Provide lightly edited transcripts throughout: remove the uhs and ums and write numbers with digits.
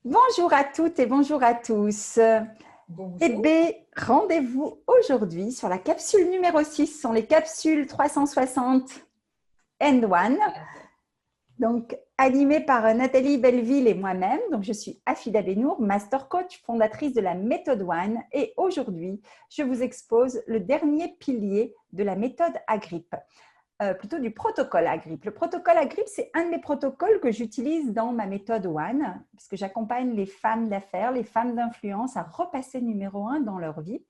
Bonjour à toutes et bonjour à tous. Eh Bonjour. bien, rendez-vous aujourd'hui sur la capsule numéro 6. Ce sont les capsules 360 and 1. Donc, animée par Nathalie Belleville et moi-même. Donc, je suis Afida Benour, Master Coach, fondatrice de la méthode One. Et aujourd'hui, je vous expose le dernier pilier de la méthode Agrip. Plutôt du protocole Agrip. Le protocole Agrip, c'est un de mes protocoles que j'utilise dans ma méthode One, puisque j'accompagne les femmes d'affaires, les femmes d'influence à repasser numéro 1 dans leur vie.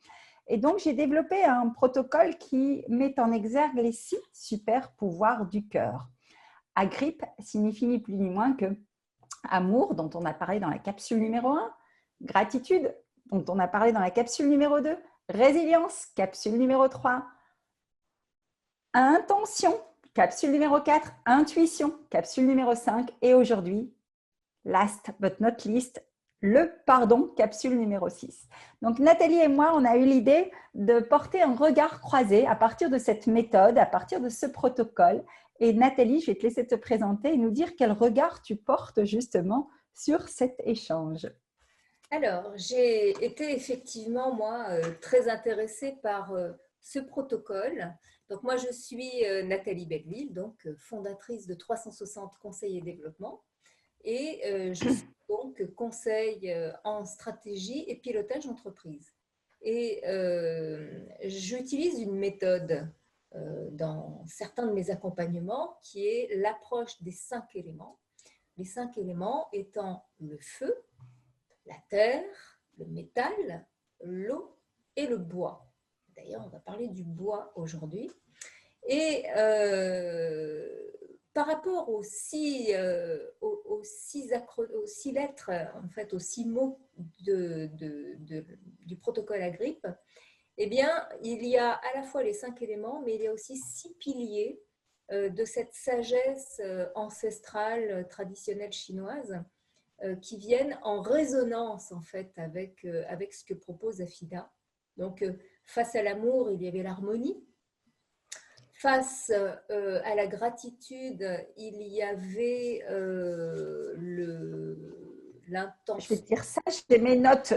Et donc, j'ai développé un protocole qui met en exergue les 6 super pouvoirs du cœur. Agrip signifie ni plus ni moins que amour, dont on a parlé dans la capsule numéro 1, gratitude, dont on a parlé dans la capsule numéro 2, résilience, capsule numéro 3, intention, capsule numéro 4, intuition, capsule numéro 5 et aujourd'hui, last but not least, le pardon, capsule numéro 6. Donc Nathalie et moi, on a eu l'idée de porter un regard croisé à partir de cette méthode, à partir de ce protocole. Et Nathalie, je vais te laisser te présenter et nous dire quel regard tu portes justement sur cet échange. Alors, j'ai été effectivement, moi, très intéressée par ce protocole. Donc, moi, je suis Nathalie Belleville, donc fondatrice de 360 Conseils et Développement. Et je suis donc conseil en stratégie et pilotage d'entreprise. Et j'utilise une méthode dans certains de mes accompagnements qui est l'approche des 5 éléments. Les 5 éléments étant le feu, la terre, le métal, l'eau et le bois. D'ailleurs, on va parler du bois aujourd'hui. Et par rapport aux six lettres, en fait, aux 6 mots du protocole Agrip, eh bien, il y a à la fois les 5 éléments, mais il y a aussi 6 piliers de cette sagesse ancestrale, traditionnelle chinoise, qui viennent en résonance en fait avec ce que propose Afida. Donc, face à l'amour, il y avait l'harmonie. Face à la gratitude, il y avait Je vais l'intention. te dire ça, j'ai mes notes.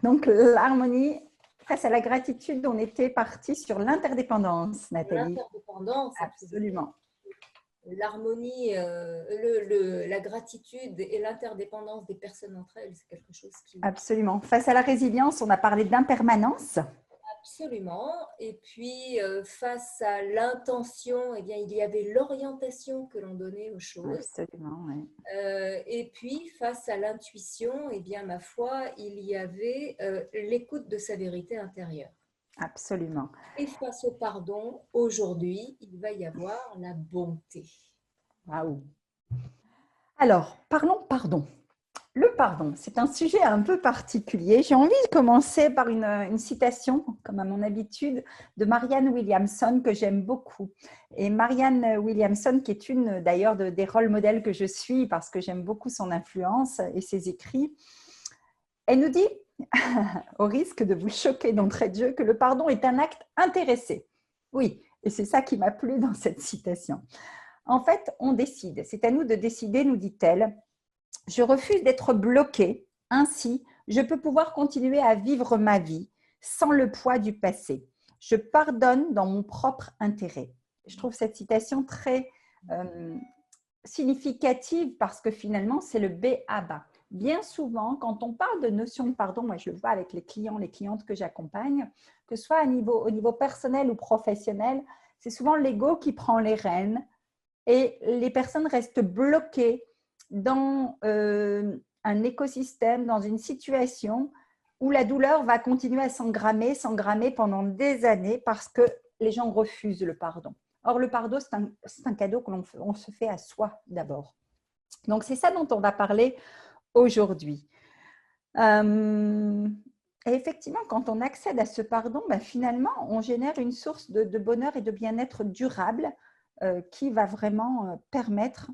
Donc l'harmonie, face à la gratitude, on était parti sur l'interdépendance, Nathalie. L'interdépendance, absolument. Absolument. L'harmonie, la gratitude et l'interdépendance des personnes entre elles, c'est quelque chose qui… Absolument. Face à la résilience, on a parlé d'impermanence. Absolument. Et puis, face à l'intention, eh bien, il y avait l'orientation que l'on donnait aux choses. Absolument, oui. Et puis, face à l'intuition, eh bien, ma foi, il y avait l'écoute de sa vérité intérieure. Absolument. Et face au pardon, aujourd'hui, il va y avoir la bonté. Waouh. Alors, parlons pardon. Le pardon, c'est un sujet un peu particulier. J'ai envie de commencer par une citation, comme à mon habitude, de Marianne Williamson, que j'aime beaucoup. Et Marianne Williamson, qui est une d'ailleurs des rôles modèles que je suis, parce que j'aime beaucoup son influence et ses écrits, elle nous dit, au risque de vous choquer d'entrée de jeu, que le pardon est un acte intéressé. Oui, et c'est ça qui m'a plu dans cette citation. En fait, on décide. C'est à nous de décider, nous dit-elle. Je refuse d'être bloquée. Ainsi, je peux pouvoir continuer à vivre ma vie sans le poids du passé. Je pardonne dans mon propre intérêt. Je trouve cette citation très significative parce que finalement, c'est le B à bas. Bien souvent, quand on parle de notion de pardon, moi je le vois avec les clients, les clientes que j'accompagne, que ce soit au niveau personnel ou professionnel, c'est souvent l'ego qui prend les rênes et les personnes restent bloquées dans un écosystème, dans une situation où la douleur va continuer à s'engrammer pendant des années parce que les gens refusent le pardon. Or, le pardon, c'est un cadeau qu'on se fait à soi d'abord. Donc, c'est ça dont on va parler aujourd'hui. Et effectivement, quand on accède à ce pardon, ben finalement, on génère une source de bonheur et de bien-être durable qui va vraiment permettre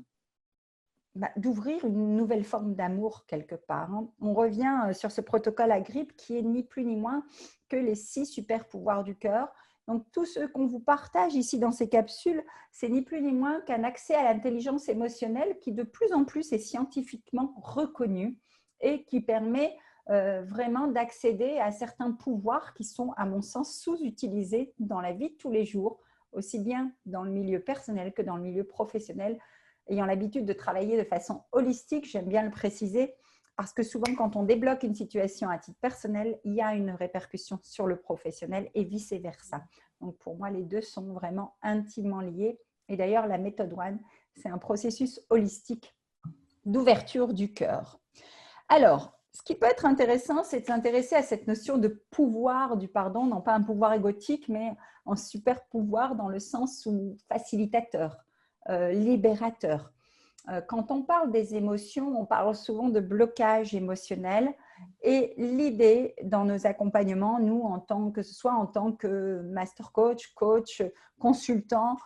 d'ouvrir une nouvelle forme d'amour quelque part. On revient sur ce protocole Agrip qui est ni plus ni moins que les 6 super pouvoirs du cœur. Donc, tout ce qu'on vous partage ici dans ces capsules, c'est ni plus ni moins qu'un accès à l'intelligence émotionnelle qui de plus en plus est scientifiquement reconnu et qui permet vraiment d'accéder à certains pouvoirs qui sont, à mon sens, sous-utilisés dans la vie de tous les jours, aussi bien dans le milieu personnel que dans le milieu professionnel. Ayant l'habitude de travailler de façon holistique, j'aime bien le préciser, parce que souvent, quand on débloque une situation à titre personnel, il y a une répercussion sur le professionnel et vice-versa. Donc, pour moi, les deux sont vraiment intimement liés. Et d'ailleurs, la méthode One, c'est un processus holistique d'ouverture du cœur. Alors, ce qui peut être intéressant, c'est de s'intéresser à cette notion de pouvoir du pardon, non pas un pouvoir égotique, mais un super pouvoir dans le sens où facilitateur, libérateur. Quand on parle des émotions, on parle souvent de blocage émotionnel. Et l'idée dans nos accompagnements, nous, que ce soit en tant que master coach, coach, consultant,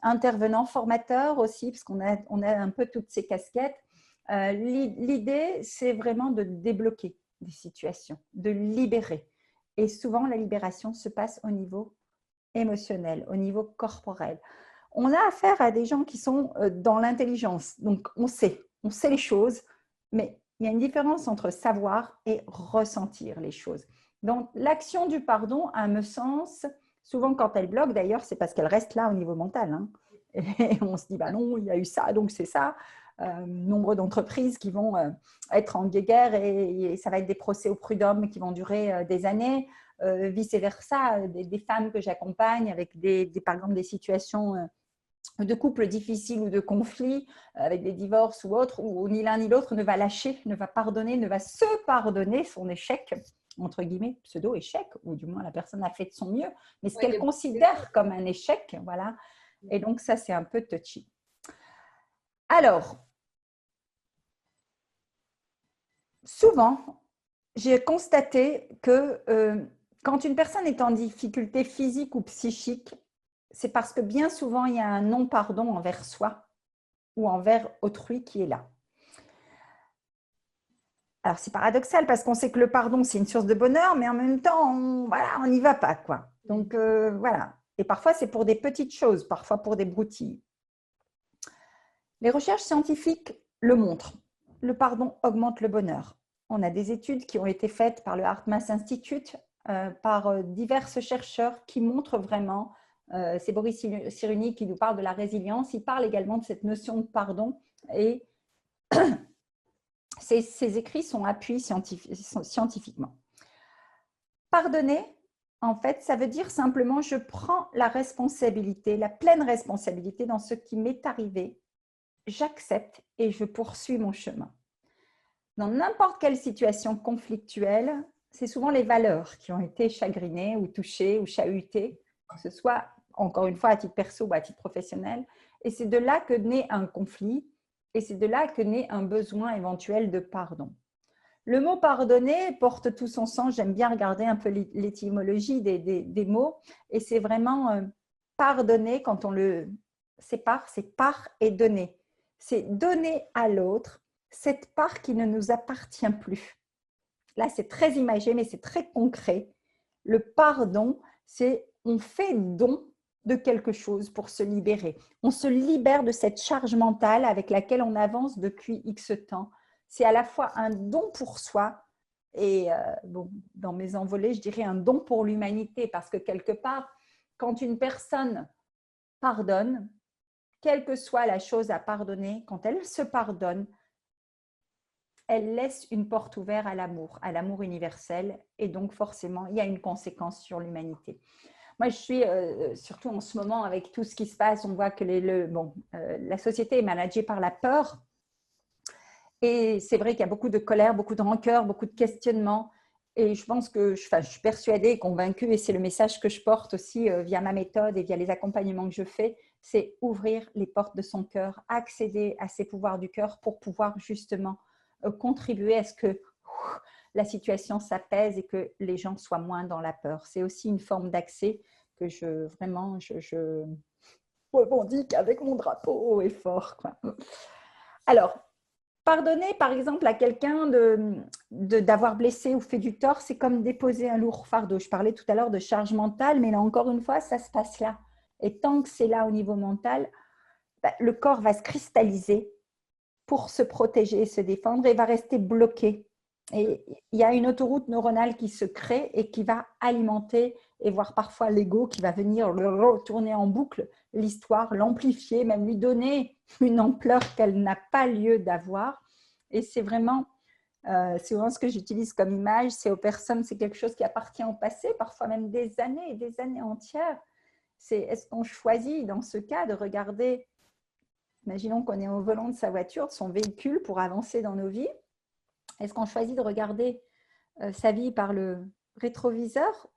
intervenant, formateur aussi, parce qu'on a un peu toutes ces casquettes, l'idée, c'est vraiment de débloquer des situations, de libérer. Et souvent, la libération se passe au niveau émotionnel, au niveau corporel. On a affaire à des gens qui sont dans l'intelligence. Donc, on sait les choses, mais il y a une différence entre savoir et ressentir les choses. Donc, l'action du pardon, à mon sens, souvent quand elle bloque, d'ailleurs, c'est parce qu'elle reste là au niveau mental. Hein. Et on se dit, bah non, il y a eu ça, donc c'est ça. Nombre d'entreprises qui vont être en guéguerre et ça va être des procès au prud'homme qui vont durer des années. Vice-versa, des femmes que j'accompagne avec par exemple des situations de couples difficiles ou de conflits, avec des divorces ou autres, où ni l'un ni l'autre ne va lâcher, ne va pardonner, ne va se pardonner son échec, entre guillemets, pseudo-échec, ou du moins la personne a fait de son mieux, mais ce qu'elle considère comme un échec, voilà. Et donc ça, c'est un peu touchy. Alors, souvent, j'ai constaté que quand une personne est en difficulté physique ou psychique, c'est parce que bien souvent, il y a un non-pardon envers soi ou envers autrui qui est là. Alors, c'est paradoxal parce qu'on sait que le pardon, c'est une source de bonheur, mais en même temps, on n'y va pas, quoi. Donc, voilà. Et parfois, c'est pour des petites choses, parfois pour des broutilles. Les recherches scientifiques le montrent. Le pardon augmente le bonheur. On a des études qui ont été faites par le HeartMath Institute, par divers chercheurs qui montrent vraiment, c'est Boris Cyrulnik qui nous parle de la résilience, il parle également de cette notion de pardon et ces écrits sont appuyés scientifiquement. Pardonner, en fait, ça veut dire simplement je prends la responsabilité, la pleine responsabilité dans ce qui m'est arrivé, j'accepte et je poursuis mon chemin. Dans n'importe quelle situation conflictuelle, c'est souvent les valeurs qui ont été chagrinées ou touchées ou chahutées, que ce soit, encore une fois, à titre perso ou à titre professionnel. Et c'est de là que naît un conflit et c'est de là que naît un besoin éventuel de pardon. Le mot pardonner porte tout son sens. J'aime bien regarder un peu l'étymologie des mots. Et c'est vraiment pardonner, quand on le sépare, c'est part et donner. C'est donner à l'autre cette part qui ne nous appartient plus. Là, c'est très imagé, mais c'est très concret. Le pardon, c'est on fait don de quelque chose pour se libérer. On se libère de cette charge mentale avec laquelle on avance depuis X temps. C'est à la fois un don pour soi et, bon, dans mes envolées, je dirais un don pour l'humanité parce que quelque part, quand une personne pardonne, quelle que soit la chose à pardonner, quand elle se pardonne, elle laisse une porte ouverte à l'amour universel et donc forcément, il y a une conséquence sur l'humanité. Moi, je suis, surtout en ce moment, avec tout ce qui se passe, on voit que la société est managée par la peur. Et c'est vrai qu'il y a beaucoup de colère, beaucoup de rancœur, beaucoup de questionnements. Et je pense que je suis persuadée et convaincue, et c'est le message que je porte aussi via ma méthode et via les accompagnements que je fais, c'est ouvrir les portes de son cœur, accéder à ces pouvoirs du cœur pour pouvoir justement contribuer à ce que la situation s'apaise et que les gens soient moins dans la peur. C'est aussi une forme d'accès que je revendique avec mon drapeau haut et fort, quoi. Alors, pardonner par exemple à quelqu'un d'avoir blessé ou fait du tort, c'est comme déposer un lourd fardeau. Je parlais tout à l'heure de charge mentale, mais là encore une fois, ça se passe là. Et tant que c'est là au niveau mental, le corps va se cristalliser pour se protéger et se défendre et va rester bloqué. Et il y a une autoroute neuronale qui se crée et qui va alimenter et voire parfois l'ego qui va venir tourner en boucle l'histoire, l'amplifier, même lui donner une ampleur qu'elle n'a pas lieu d'avoir. Et c'est vraiment ce que j'utilise comme image, c'est aux personnes, c'est quelque chose qui appartient au passé, parfois même des années et des années entières. C'est est-ce qu'on choisit dans ce cas de regarder, imaginons qu'on est au volant de sa voiture, de son véhicule pour avancer dans nos vies, est-ce qu'on choisit de regarder sa vie par le rétroviseur,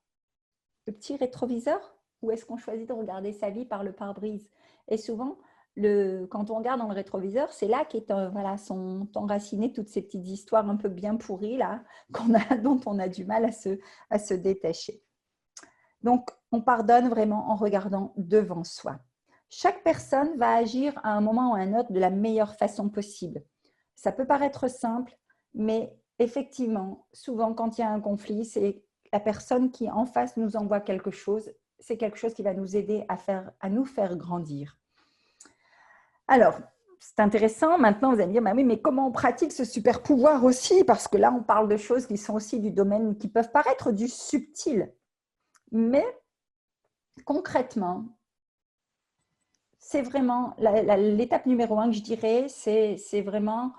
le petit rétroviseur, ou est-ce qu'on choisit de regarder sa vie par le pare-brise? Et souvent, quand on regarde dans le rétroviseur, c'est là voilà, sont enracinées toutes ces petites histoires un peu bien pourries là, dont on a du mal à se détacher. Donc, on pardonne vraiment en regardant devant soi. Chaque personne va agir à un moment ou à un autre de la meilleure façon possible. Ça peut paraître simple, mais effectivement, souvent quand il y a un conflit, c'est la personne qui en face nous envoie quelque chose, c'est quelque chose qui va nous aider à nous faire grandir. Alors, c'est intéressant. Maintenant, vous allez me dire, bah oui, mais comment on pratique ce super pouvoir aussi? Parce que là, on parle de choses qui sont aussi du domaine, qui peuvent paraître du subtil. Mais concrètement, c'est vraiment l'étape numéro 1 que je dirais, c'est vraiment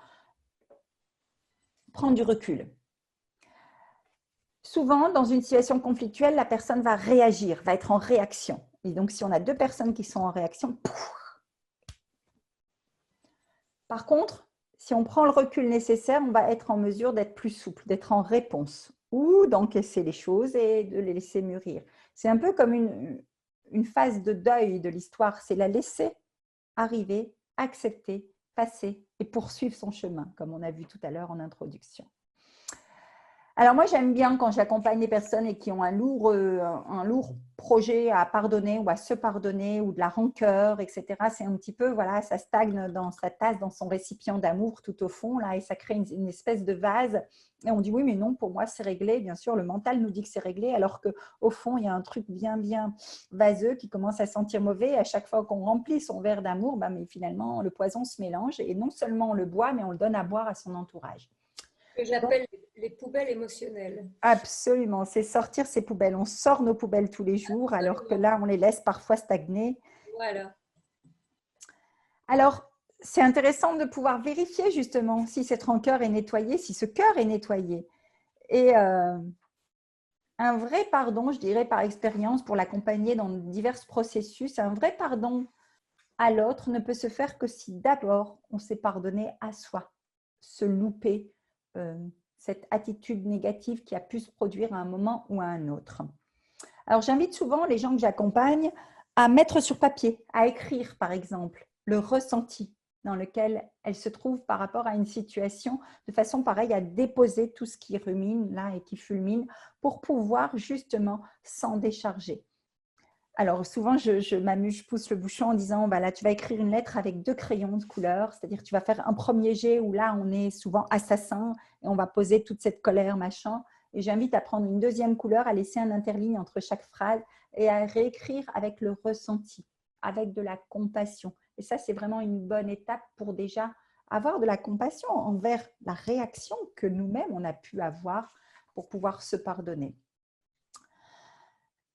prendre du recul. Souvent, dans une situation conflictuelle, la personne va réagir, va être en réaction. Et donc, si on a deux personnes qui sont en réaction, par contre, si on prend le recul nécessaire, on va être en mesure d'être plus souple, d'être en réponse ou d'encaisser les choses et de les laisser mûrir. C'est un peu comme une phase de deuil de l'histoire, c'est la laisser arriver, accepter, passer et poursuivre son chemin, comme on a vu tout à l'heure en introduction. Alors moi, j'aime bien quand j'accompagne les personnes et qui ont un lourd projet à pardonner ou à se pardonner ou de la rancœur, etc. C'est un petit peu, voilà, ça stagne dans sa tasse, dans son récipient d'amour tout au fond, là, et ça crée une espèce de vase. Et on dit oui, mais non, pour moi, c'est réglé. Bien sûr, le mental nous dit que c'est réglé, alors qu'au fond, il y a un truc bien, bien vaseux qui commence à sentir mauvais. Et à chaque fois qu'on remplit son verre d'amour, mais finalement, le poison se mélange et non seulement on le boit, mais on le donne à boire à son entourage. Que j'appelle les poubelles émotionnelles. Absolument, c'est sortir ces poubelles. On sort nos poubelles tous les jours, alors que là, on les laisse parfois stagner. Voilà. Alors, c'est intéressant de pouvoir vérifier justement si cette rancœur est nettoyée, si ce cœur est nettoyé. Et un vrai pardon, je dirais par expérience, pour l'accompagner dans divers processus, un vrai pardon à l'autre ne peut se faire que si d'abord on s'est pardonné à soi, se louper, cette attitude négative qui a pu se produire à un moment ou à un autre. Alors, j'invite souvent les gens que j'accompagne à mettre sur papier, à écrire, par exemple, le ressenti dans lequel elles se trouvent par rapport à une situation, de façon pareille à déposer tout ce qui rumine là et qui fulmine pour pouvoir justement s'en décharger. Alors, souvent, je m'amuse, je pousse le bouchon en disant, là, tu vas écrire une lettre avec 2 crayons de couleur, c'est-à-dire tu vas faire un premier jet où là, on est souvent assassin et on va poser toute cette colère, machin. Et j'invite à prendre une deuxième couleur, à laisser un interligne entre chaque phrase et à réécrire avec le ressenti, avec de la compassion. Et ça, c'est vraiment une bonne étape pour déjà avoir de la compassion envers la réaction que nous-mêmes, on a pu avoir pour pouvoir se pardonner.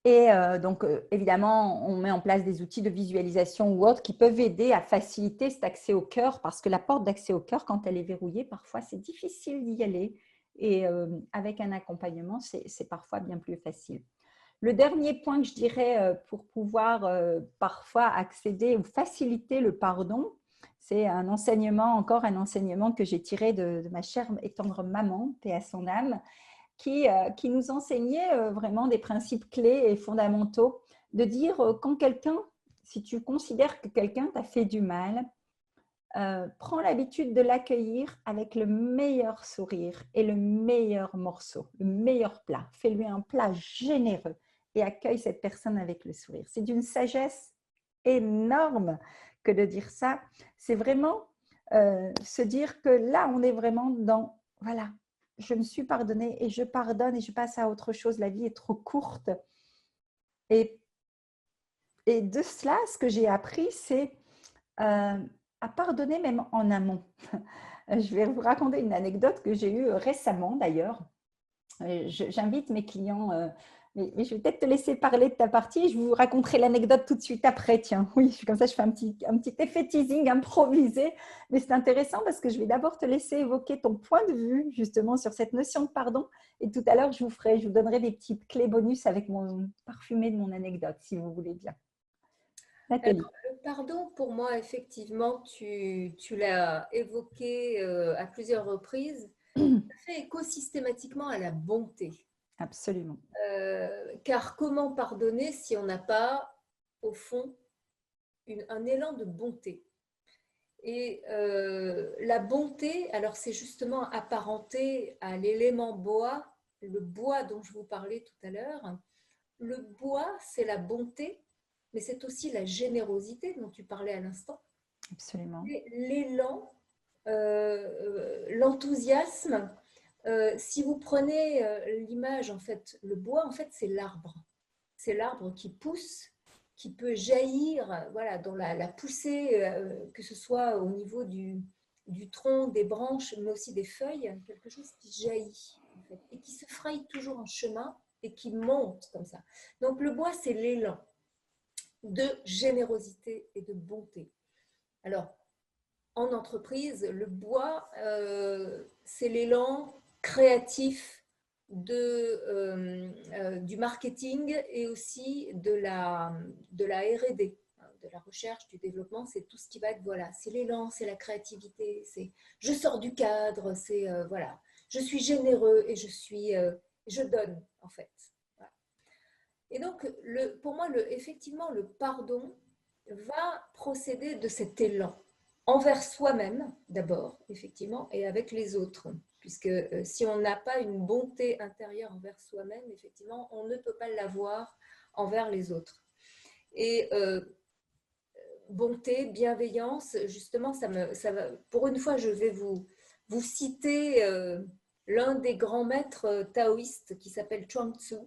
Et donc, évidemment, on met en place des outils de visualisation ou autres qui peuvent aider à faciliter cet accès au cœur parce que la porte d'accès au cœur, quand elle est verrouillée, parfois, c'est difficile d'y aller. Et avec un accompagnement, c'est parfois bien plus facile. Le dernier point que je dirais pour pouvoir parfois accéder ou faciliter le pardon, c'est encore un enseignement que j'ai tiré de ma chère et tendre maman, paix à son âme, qui nous enseignait vraiment des principes clés et fondamentaux, de dire quand quelqu'un, si tu considères que quelqu'un t'a fait du mal, prends l'habitude de l'accueillir avec le meilleur sourire et le meilleur morceau, le meilleur plat. Fais-lui un plat généreux et accueille cette personne avec le sourire. C'est d'une sagesse énorme que de dire ça. C'est vraiment se dire que là, on est vraiment dans, voilà, je me suis pardonnée et je pardonne et je passe à autre chose. La vie est trop courte. Et de cela, ce que j'ai appris, c'est à pardonner même en amont. Je vais vous raconter une anecdote que j'ai eue récemment d'ailleurs. J'invite mes clients, mais je vais peut-être te laisser parler de ta partie et je vous raconterai l'anecdote tout de suite après. Tiens, oui, comme ça, je fais un petit effet teasing improvisé. Mais c'est intéressant parce que je vais d'abord te laisser évoquer ton point de vue justement sur cette notion de pardon. Et tout à l'heure, je vous donnerai des petites clés bonus avec mon parfumé de mon anecdote, si vous voulez bien. Nathalie. Alors, le pardon, pour moi, effectivement, tu l'as évoqué à plusieurs reprises, ça fait écho systématiquement à la bonté. Absolument. Car comment pardonner si on n'a pas, au fond, un élan de bonté? Et la bonté, alors c'est justement apparenté à l'élément bois, le bois dont je vous parlais tout à l'heure. Le bois, c'est la bonté, mais c'est aussi la générosité dont tu parlais à l'instant. Absolument. L'élan, l'enthousiasme. Si vous prenez l'image, en fait, le bois, en fait, c'est l'arbre. C'est l'arbre qui pousse, qui peut jaillir, voilà, dans la poussée, que ce soit au niveau du tronc, des branches, mais aussi des feuilles, quelque chose qui jaillit, en fait, et qui se fraye toujours un chemin et qui monte comme ça. Donc le bois, c'est l'élan de générosité et de bonté. Alors, en entreprise, le bois, c'est l'élan créatif du marketing et aussi de la R&D, de la recherche, du développement. C'est tout ce qui va être, voilà, c'est l'élan, c'est la créativité, c'est je sors du cadre, c'est voilà, je suis généreux et je donne en fait. Voilà. Et donc, pour moi, effectivement, le pardon va procéder de cet élan envers soi-même d'abord, effectivement, et avec les autres. Puisque si on n'a pas une bonté intérieure envers soi-même, effectivement, on ne peut pas l'avoir envers les autres. Et bonté, bienveillance, justement, ça va, pour une fois, je vais vous citer l'un des grands maîtres taoïstes qui s'appelle Chuang Tzu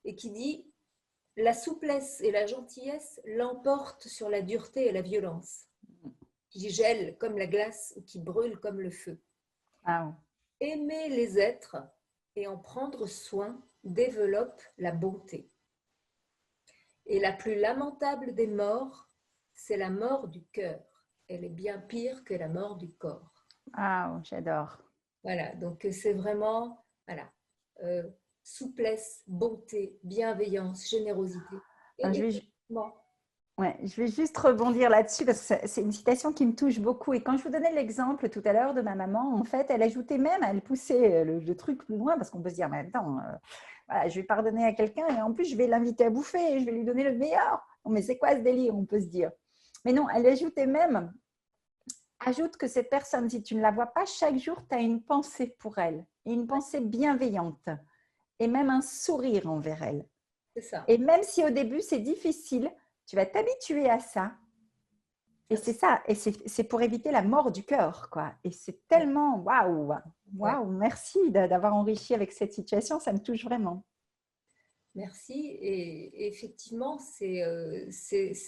et qui dit « La souplesse et la gentillesse l'emportent sur la dureté et la violence. » Qui gèle comme la glace ou qui brûle comme le feu. Wow. Aimer les êtres et en prendre soin développe la bonté. Et la plus lamentable des morts, c'est la mort du cœur. Elle est bien pire que la mort du corps. Wow, j'adore. Voilà, donc c'est vraiment, voilà, souplesse, bonté, bienveillance, générosité. Alors, Et effectivement, ouais, je vais juste rebondir là-dessus parce que c'est une citation qui me touche beaucoup. Et quand je vous donnais l'exemple tout à l'heure de ma maman, en fait, elle ajoutait même, elle poussait le truc plus loin parce qu'on peut se dire, mais attends, voilà, je vais pardonner à quelqu'un et en plus, je vais l'inviter à bouffer et je vais lui donner le meilleur. Non, mais c'est quoi ce délire, on peut se dire. Mais non, elle ajoutait même, ajoute que cette personne, si tu ne la vois pas chaque jour, tu as une pensée pour elle, et une pensée bienveillante et même un sourire envers elle. c'est ça. Et même si au début, c'est difficile, tu vas t'habituer à ça. Et c'est ça, et c'est pour éviter la mort du cœur, quoi. Et c'est tellement, waouh, waouh, merci d'avoir enrichi avec cette situation, ça me touche vraiment. Merci. Et effectivement, c'est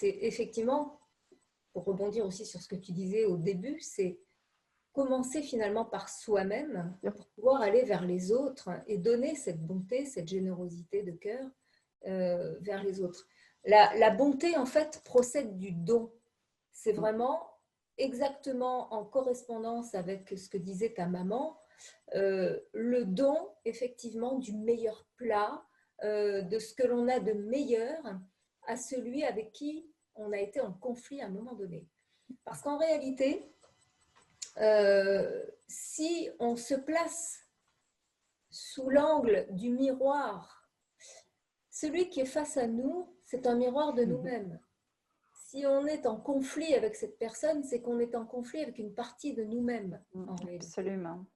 effectivement, pour rebondir aussi sur ce que tu disais au début, c'est commencer finalement par soi-même pour pouvoir aller vers les autres et donner cette bonté, cette générosité de cœur vers les autres. La bonté, en fait, procède du don. C'est vraiment exactement en correspondance avec ce que disait ta maman, le don, effectivement, du meilleur plat, de ce que l'on a de meilleur à celui avec qui on a été en conflit à un moment donné. Parce qu'en réalité, si on se place sous l'angle du miroir, celui qui est face à nous, c'est un miroir de nous-mêmes. Si on est en conflit avec cette personne, c'est qu'on est en conflit avec une partie de nous-mêmes, en réalité. Absolument.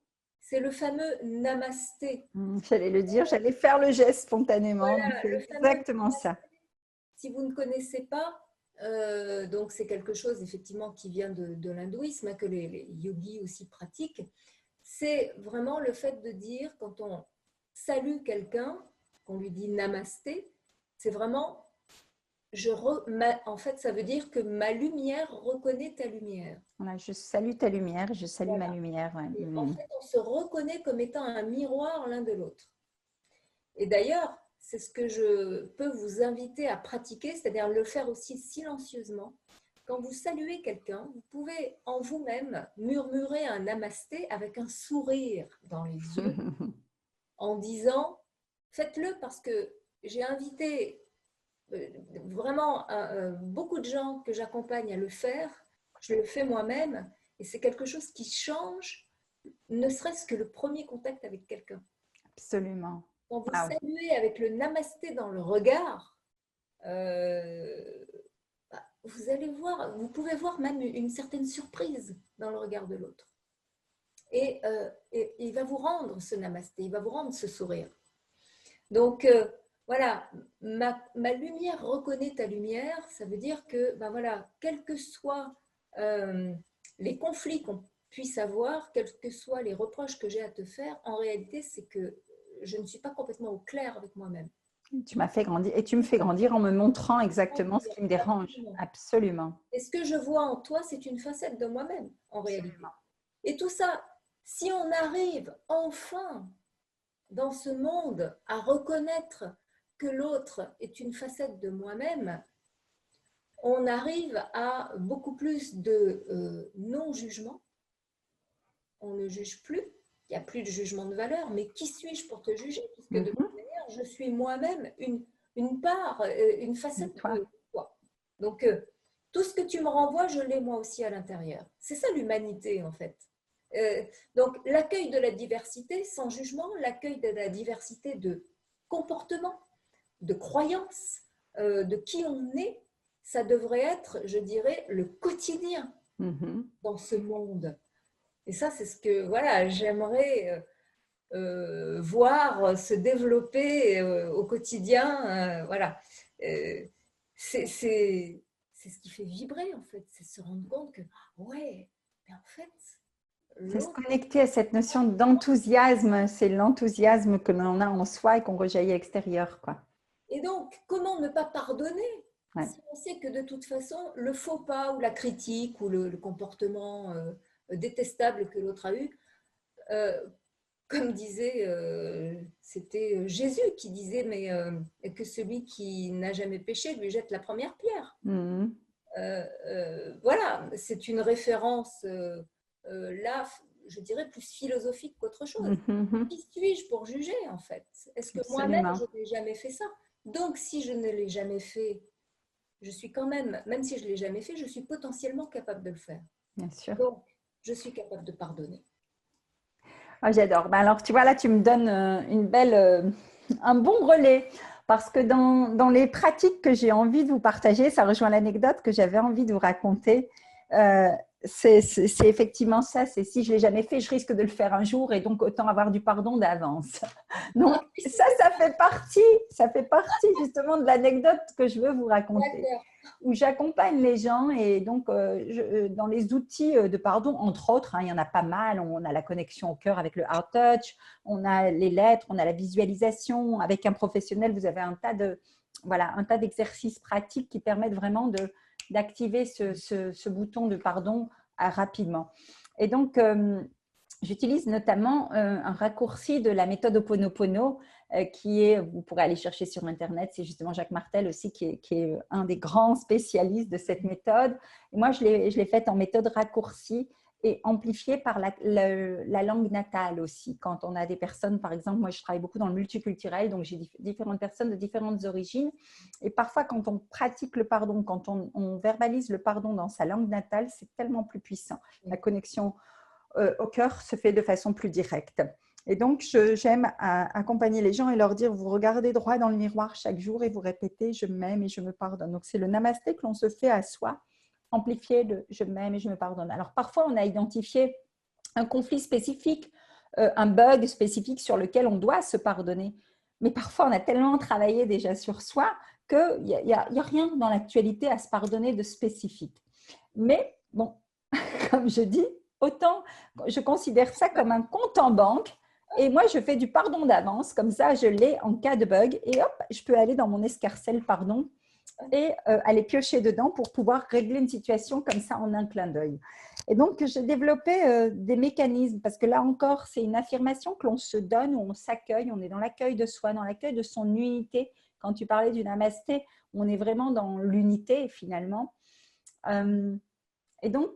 C'est le fameux namasté. J'allais le dire, j'allais faire le geste spontanément. Voilà, C'est le fameux exactement ça. Si vous ne connaissez pas, donc c'est quelque chose effectivement qui vient de l'hindouisme, que les yogis aussi pratiquent. C'est vraiment le fait de dire, quand on salue quelqu'un, qu'on lui dit namasté, c'est vraiment en fait, ça veut dire que ma lumière reconnaît ta lumière. Voilà, je salue ta lumière, je salue ma Voilà. lumière. Ouais. Et en fait, on se reconnaît comme étant un miroir l'un de l'autre. Et d'ailleurs, c'est ce que je peux vous inviter à pratiquer, c'est-à-dire le faire aussi silencieusement. Quand vous saluez quelqu'un, vous pouvez en vous-même murmurer un namasté avec un sourire dans les yeux en disant, faites-le parce que j'ai invité vraiment beaucoup de gens que j'accompagne à le faire. Je le fais moi-même et c'est quelque chose qui change, ne serait-ce que le premier contact avec quelqu'un. Absolument. Quand vous Wow. saluez avec le namasté dans le regard, vous allez voir, vous pouvez voir même une certaine surprise dans le regard de l'autre. Et il va vous rendre ce namasté, il va vous rendre ce sourire. Donc, voilà, ma lumière reconnaît ta lumière, ça veut dire que, ben voilà, quels que soient les conflits qu'on puisse avoir, quels que soient les reproches que j'ai à te faire, en réalité, c'est que je ne suis pas complètement au clair avec moi-même. Tu m'as fait grandir et tu me fais grandir en me montrant exactement ce qui me dérange. Absolument. Et ce que je vois en toi, c'est une facette de moi-même, en réalité. Absolument. Et tout ça, si on arrive enfin dans ce monde à reconnaître que l'autre est une facette de moi-même, on arrive à beaucoup plus de non-jugement. On ne juge plus, il n'y a plus de jugement de valeur, mais qui suis-je pour te juger? Puisque de toute manière, je suis moi-même une part, une facette de toi. Donc, tout ce que tu me renvoies, je l'ai moi aussi à l'intérieur. C'est ça l'humanité, en fait. Donc, l'accueil de la diversité sans jugement, l'accueil de la diversité de comportements, de croyances, de qui on est, ça devrait être, je dirais, le quotidien dans ce monde. Et ça, c'est ce que voilà, j'aimerais voir se développer au quotidien. Voilà. C'est ce qui fait vibrer, en fait. C'est se rendre compte que, ouais, mais en fait, c'est se connecter à cette notion d'enthousiasme. C'est l'enthousiasme que l'on a en soi et qu'on rejaillit à l'extérieur, quoi. Et donc, comment ne pas pardonner si on sait que de toute façon, le faux pas ou la critique ou le comportement détestable que l'autre a eu, comme disait, c'était Jésus qui disait mais que celui qui n'a jamais péché lui jette la première pierre. Voilà, c'est une référence là, je dirais plus philosophique qu'autre chose. Qui suis-je pour juger en fait? Est-ce que moi-même je n'ai jamais fait ça? Donc si je ne l'ai jamais fait, je suis quand même si je ne l'ai jamais fait, je suis potentiellement capable de le faire. Bien sûr. Donc, je suis capable de pardonner. Oh, j'adore. Ben alors, tu vois, là, tu me donnes un bon relais parce que dans les pratiques que j'ai envie de vous partager, ça rejoint l'anecdote que j'avais envie de vous raconter. C'est effectivement ça. C'est si je ne l'ai jamais fait, je risque de le faire un jour et donc autant avoir du pardon d'avance. Donc, ça fait partie justement de l'anecdote que je veux vous raconter. Où j'accompagne les gens et donc dans les outils de pardon, entre autres, il y en a pas mal. On a la connexion au cœur avec le heart touch, on a les lettres, on a la visualisation. Avec un professionnel, vous avez un tas d'exercices pratiques qui permettent vraiment d'activer ce bouton de pardon rapidement. Et donc, j'utilise notamment un raccourci de la méthode Ho'oponopono qui est, vous pourrez aller chercher sur Internet, c'est justement Jacques Martel aussi qui est un des grands spécialistes de cette méthode. Et moi, je l'ai faite en méthode raccourcie et amplifiée par la langue natale aussi. Quand on a des personnes, par exemple, moi je travaille beaucoup dans le multiculturel, donc j'ai différentes personnes de différentes origines. Et parfois, quand on pratique le pardon, quand on verbalise le pardon dans sa langue natale, c'est tellement plus puissant. La connexion au cœur se fait de façon plus directe. Et donc, j'aime accompagner les gens et leur dire, vous regardez droit dans le miroir chaque jour et vous répétez, je m'aime et je me pardonne. Donc, c'est le namasté que l'on se fait à soi, amplifié de je m'aime et je me pardonne. Alors, parfois, on a identifié un conflit spécifique, un bug spécifique sur lequel on doit se pardonner. Mais parfois, on a tellement travaillé déjà sur soi qu'il n'y a rien dans l'actualité à se pardonner de spécifique. Mais, bon, comme je dis, autant je considère ça comme un compte en banque et moi je fais du pardon d'avance, comme ça je l'ai en cas de bug et hop, je peux aller dans mon escarcelle pardon et aller piocher dedans pour pouvoir régler une situation comme ça en un clin d'œil. Et donc, j'ai développé des mécanismes parce que là encore, c'est une affirmation que l'on se donne, où on s'accueille, on est dans l'accueil de soi, dans l'accueil de son unité. Quand tu parlais du namasté, on est vraiment dans l'unité finalement. Et donc,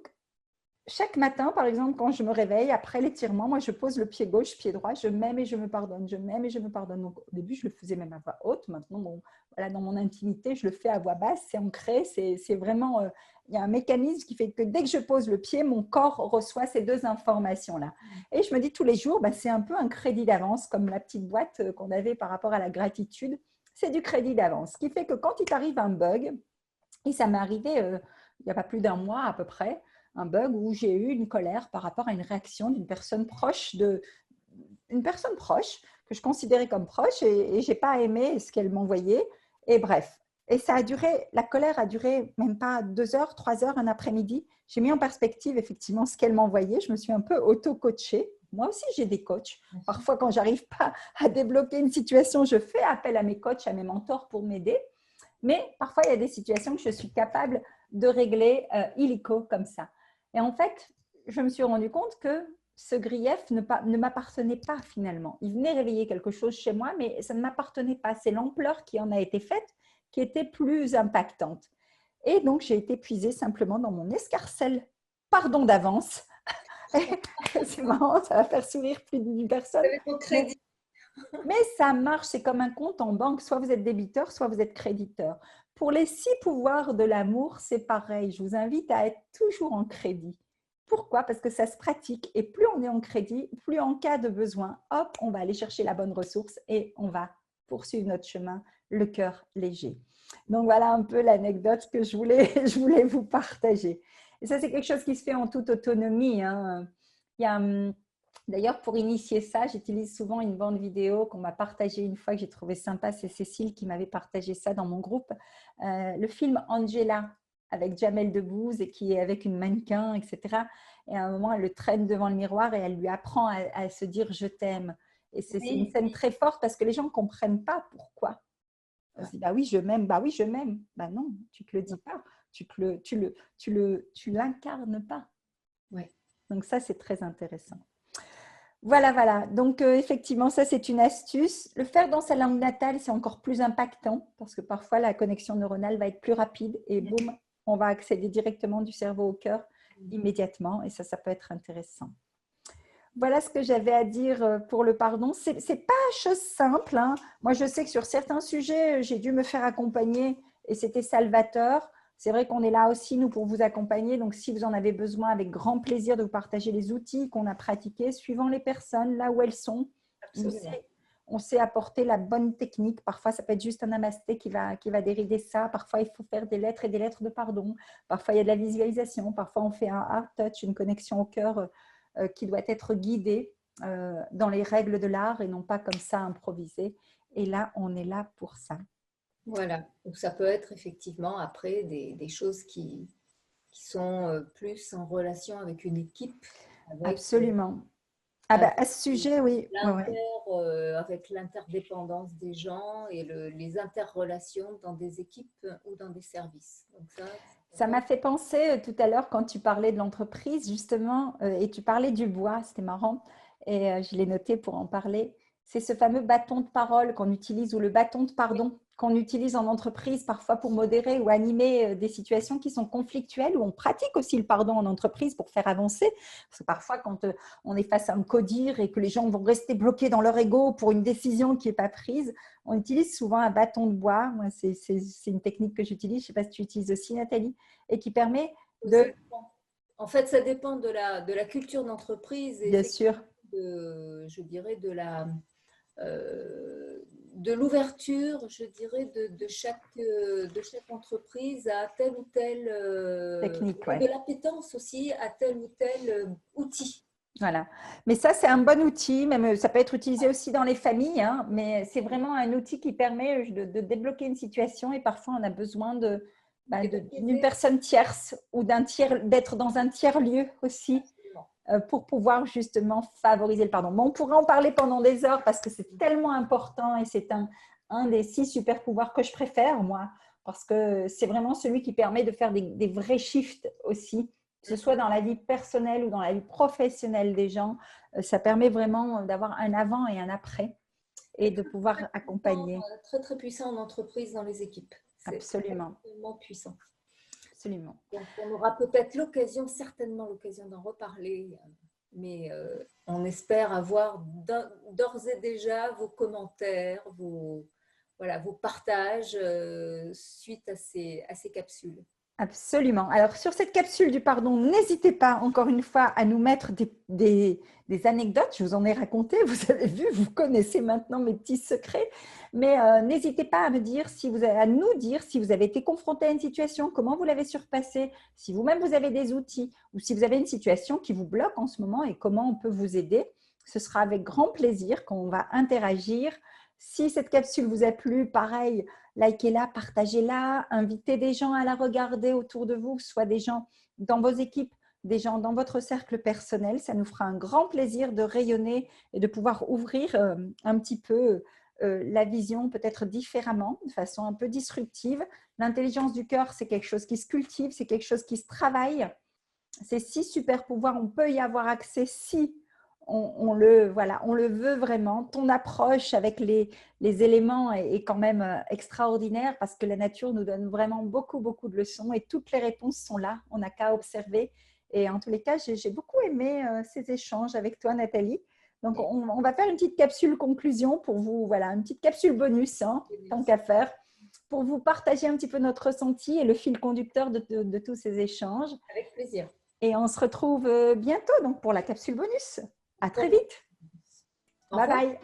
chaque matin, par exemple, quand je me réveille, après l'étirement, moi, je pose le pied gauche, pied droit, je m'aime et je me pardonne, je m'aime et je me pardonne. Donc, au début, je le faisais même à voix haute. Maintenant, bon, voilà, dans mon intimité, je le fais à voix basse, c'est ancré, c'est vraiment… il y a un mécanisme qui fait que dès que je pose le pied, mon corps reçoit ces deux informations-là. Et je me dis tous les jours, bah, c'est un peu un crédit d'avance, comme la petite boîte qu'on avait par rapport à la gratitude. C'est du crédit d'avance, ce qui fait que quand il t'arrive un bug, et ça m'est arrivé il n'y a pas plus d'un mois à peu près, un bug où j'ai eu une colère par rapport à une réaction d'une personne proche, une personne proche que je considérais comme proche et je n'ai pas aimé ce qu'elle m'envoyait. Et bref, et ça a duré, la colère a duré même pas 2 heures, 3 heures, un après-midi. J'ai mis en perspective effectivement ce qu'elle m'envoyait. Je me suis un peu auto-coachée. Moi aussi, j'ai des coachs. Parfois, quand j'arrive pas à débloquer une situation, je fais appel à mes coachs, à mes mentors pour m'aider. Mais parfois, il y a des situations que je suis capable de régler illico comme ça. Et en fait, je me suis rendu compte que ce grief ne m'appartenait pas finalement. Il venait réveiller quelque chose chez moi, mais ça ne m'appartenait pas. C'est l'ampleur qui en a été faite qui était plus impactante. Et donc, j'ai été puisée simplement dans mon escarcelle. Pardon d'avance. C'est marrant, ça va faire sourire plus d'une personne. Avec ton crédit. Mais ça marche, c'est comme un compte en banque. Soit vous êtes débiteur, soit vous êtes créditeur. Pour les 6 pouvoirs de l'amour, c'est pareil. Je vous invite à être toujours en crédit. Pourquoi? Parce que ça se pratique. Et plus on est en crédit, plus en cas de besoin, hop, on va aller chercher la bonne ressource et on va poursuivre notre chemin, le cœur léger. Donc voilà un peu l'anecdote que je voulais vous partager. Et ça, c'est quelque chose qui se fait en toute autonomie. Hein. Il y a… D'ailleurs, pour initier ça, j'utilise souvent une bande vidéo qu'on m'a partagée une fois que j'ai trouvé sympa. C'est Cécile qui m'avait partagé ça dans mon groupe. Le film Angela avec Jamel Debbouze et qui est avec une mannequin, etc. Et à un moment, elle le traîne devant le miroir et elle lui apprend à se dire « je t'aime ». Et c'est une scène très forte parce que les gens ne comprennent pas pourquoi. On se dit « bah oui, je m'aime, bah oui, je m'aime ». Bah non, tu ne te le dis pas, tu l'incarnes pas. Ouais. Donc ça, c'est très intéressant. Voilà, voilà. Donc, effectivement, ça, c'est une astuce. Le faire dans sa langue natale, c'est encore plus impactant parce que parfois, la connexion neuronale va être plus rapide et boum, on va accéder directement du cerveau au cœur immédiatement et ça peut être intéressant. Voilà ce que j'avais à dire pour le pardon. Ce n'est pas chose simple. Hein. Moi, je sais que sur certains sujets, j'ai dû me faire accompagner et c'était salvateur. C'est vrai qu'on est là aussi, nous, pour vous accompagner. Donc, si vous en avez besoin, avec grand plaisir de vous partager les outils qu'on a pratiqués, suivant les personnes, là où elles sont. On sait apporter la bonne technique. Parfois, ça peut être juste un namasté qui va dérider ça. Parfois, il faut faire des lettres et des lettres de pardon. Parfois, il y a de la visualisation. Parfois, on fait un heart touch, une connexion au cœur qui doit être guidée dans les règles de l'art et non pas comme ça improvisé. Et là, on est là pour ça. Voilà, donc ça peut être effectivement après des choses qui sont plus en relation avec une équipe. Avec, absolument. À ce sujet, oui. Avec l'interdépendance des gens et les interrelations dans des équipes ou dans des services. Donc ça m'a fait penser tout à l'heure quand tu parlais de l'entreprise, justement, et tu parlais du bois, c'était marrant, et je l'ai noté pour en parler. C'est ce fameux bâton de parole qu'on utilise ou le bâton de pardon qu'on utilise en entreprise parfois pour modérer ou animer des situations qui sont conflictuelles, où on pratique aussi le pardon en entreprise pour faire avancer. Parce que parfois, quand on est face à un codir et que les gens vont rester bloqués dans leur ego pour une décision qui n'est pas prise, on utilise souvent un bâton de bois. Moi, c'est une technique que j'utilise, je ne sais pas si tu utilises aussi, Nathalie, et qui permet de… En fait, ça dépend de la culture d'entreprise et bien sûr. je dirais de l'ouverture, je dirais, de chaque entreprise à telle ou telle technique, ouais. de l'appétence aussi à tel ou tel outil. Voilà. Mais ça, c'est un bon outil. Même, ça peut être utilisé aussi dans les familles, hein, mais c'est vraiment un outil qui permet de débloquer une situation et parfois on a besoin d'une personne tierce ou d'être dans un tiers-lieu aussi pour pouvoir justement favoriser le pardon. Mais on pourrait en parler pendant des heures parce que c'est tellement important et c'est un des 6 super pouvoirs que je préfère, moi. parce que c'est vraiment celui qui permet de faire des vrais shifts aussi, que ce soit dans la vie personnelle ou dans la vie professionnelle des gens. Ça permet vraiment d'avoir un avant et un après et de pouvoir accompagner. Très, très puissant en entreprise, dans les équipes. Absolument. Extrêmement puissant. Absolument. Donc, on aura peut-être l'occasion, certainement l'occasion d'en reparler, mais on espère avoir d'ores et déjà vos commentaires, vos partages suite à ces capsules. Absolument. Alors, sur cette capsule du pardon, n'hésitez pas, encore une fois, à nous mettre des anecdotes. Je vous en ai raconté, vous avez vu, vous connaissez maintenant mes petits secrets. Mais n'hésitez pas à nous dire si vous avez été confronté à une situation, comment vous l'avez surpassée, si vous-même vous avez des outils ou si vous avez une situation qui vous bloque en ce moment et comment on peut vous aider. Ce sera avec grand plaisir qu'on va interagir. Si cette capsule vous a plu, pareil, likez-la, partagez-la, invitez des gens à la regarder autour de vous, soit des gens dans vos équipes, des gens dans votre cercle personnel. Ça nous fera un grand plaisir de rayonner et de pouvoir ouvrir un petit peu la vision peut-être différemment, de façon un peu disruptive. L'intelligence du cœur, c'est quelque chose qui se cultive, c'est quelque chose qui se travaille. Ces 6 super pouvoirs, on peut y avoir accès si on le veut vraiment. Ton approche avec les éléments est quand même extraordinaire parce que la nature nous donne vraiment beaucoup, beaucoup de leçons et toutes les réponses sont là. On n'a qu'à observer. Et en tous les cas, j'ai beaucoup aimé ces échanges avec toi, Nathalie. Donc, on va faire une petite capsule conclusion pour vous, voilà, une petite capsule bonus, hein, tant qu'à faire, pour vous partager un petit peu notre ressenti et le fil conducteur de tous ces échanges. Avec plaisir. Et on se retrouve bientôt donc, pour la capsule bonus. À très vite. Bye bye.